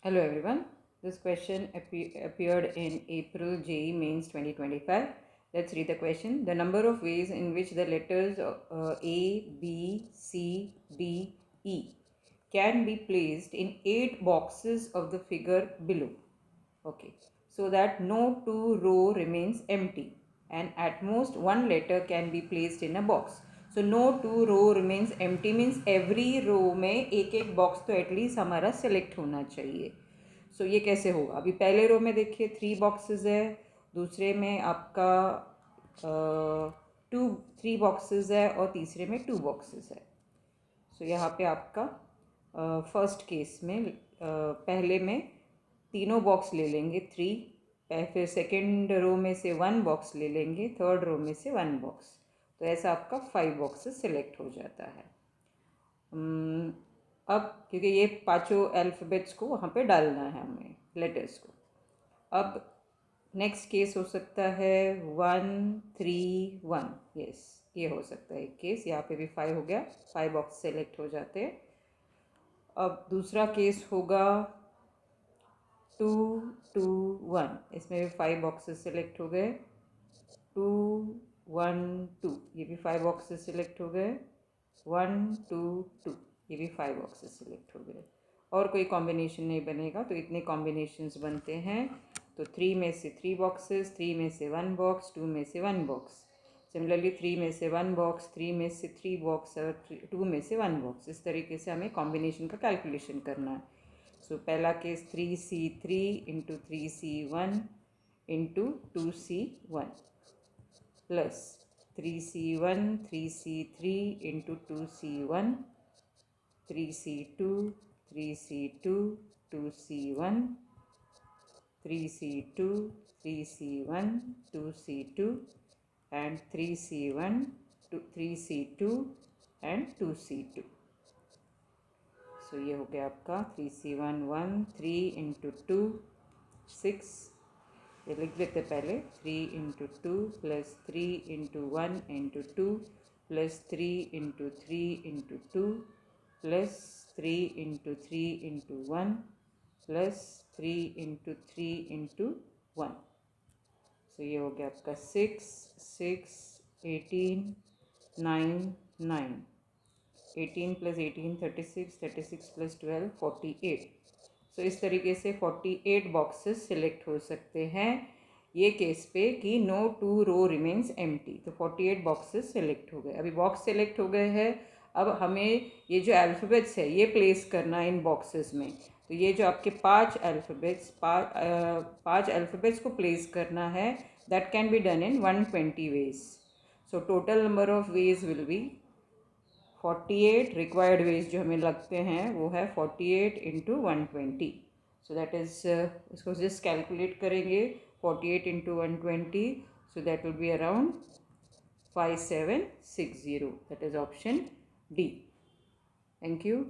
Hello everyone. This question appeared in April JEE Mains 2025. Let's read the question. The number of ways in which the letters A, B, C, D, E can be placed in 8 boxes of the figure below. Okay. So that no two row remains empty and at most one letter can be placed in a box. So no two row remains empty means every row में एक एक box तो at least हमारा select होना चाहिए. सो ये कैसे होगा? अभी पहले रो में देखिए 3 बॉक्सेस है, दूसरे में आपका 3 बॉक्सेस है और तीसरे में 2 बॉक्सेस है. सो यहाँ पे आपका फर्स्ट केस में पहले में तीनों बॉक्स ले लेंगे 3, फिर सेकेंड रो में से 1 बॉक्स ले लेंगे, थर्ड रो में से 1 बॉक्स. तो ऐसा आपका 5 बॉक्सेस सिलेक्ट हो जाता है. अब क्योंकि ये पांचों अल्फ़ाबेट्स को वहाँ पे डालना है हमें, लेटर्स को. अब नेक्स्ट केस हो सकता है 1 3 1. यस, ये हो सकता है एक केस. यहाँ पे भी 5 हो गया, 5 बॉक्स सेलेक्ट हो जाते हैं. अब दूसरा केस होगा 2 2 1. इसमें भी 5 बॉक्सेस सेलेक्ट हो गए. 2 1 2, ये भी 5 बॉक्सेस सेलेक्ट हो गए. 1 2 2, ये भी 5 बॉक्सेस सिलेक्ट हो गए. और कोई कॉम्बिनेशन नहीं बनेगा तो इतने कॉम्बिनेशंस बनते हैं. तो 3 में से 3 बॉक्सेस, 3 में से 1 बॉक्स, 2 में से 1 बॉक्स. सिमिलरली 3 में से 1 बॉक्स, 3 में से 3 बॉक्स और 2 में से 1 बॉक्स. इस तरीके से हमें कॉम्बिनेशन का कैलकुलेशन करना है. सो पहला case 3C3 into 3C1 into 2C1 plus 3C1 3C3 into 2C1 3C2 3C2 2C1 3C2 3C1 2C2 and 3C1 3C2 and 2C2. सो ये हो गया आपका 3C1 1, 3 इंटू 2 6. ये लिख देते पहले 3 into 2 plus 3 into 1 into 2 plus 3 into 3 into 2 plus 3 into 3 into 1 plus 3 into 3 into 1. सो ये हो गया आपका 6 6 18 9 9. 18 प्लस 18 36, 36 प्लस 12 48. सो इस तरीके से 48 बॉक्सेस सिलेक्ट हो सकते हैं ये केस पे कि no two row remains empty. तो 48 बॉक्सेस सिलेक्ट हो गए. अभी बॉक्स सिलेक्ट हो गए हैं. अब हमें ये जो अल्फ़ाबेट्स है ये प्लेस करना है इन बॉक्सेस में. तो ये जो आपके 5 अल्फ़ाबेट्स को प्लेस करना है, that can be done in 120 ways. So total number of ways will be 48. Required ways जो हमें लगते हैं वो है 48 इंटू 120. सो दैट इज़ इसको जस्ट कैलकुलेट करेंगे 48 into 120. So that will be around 5760. That is option D. Thank you.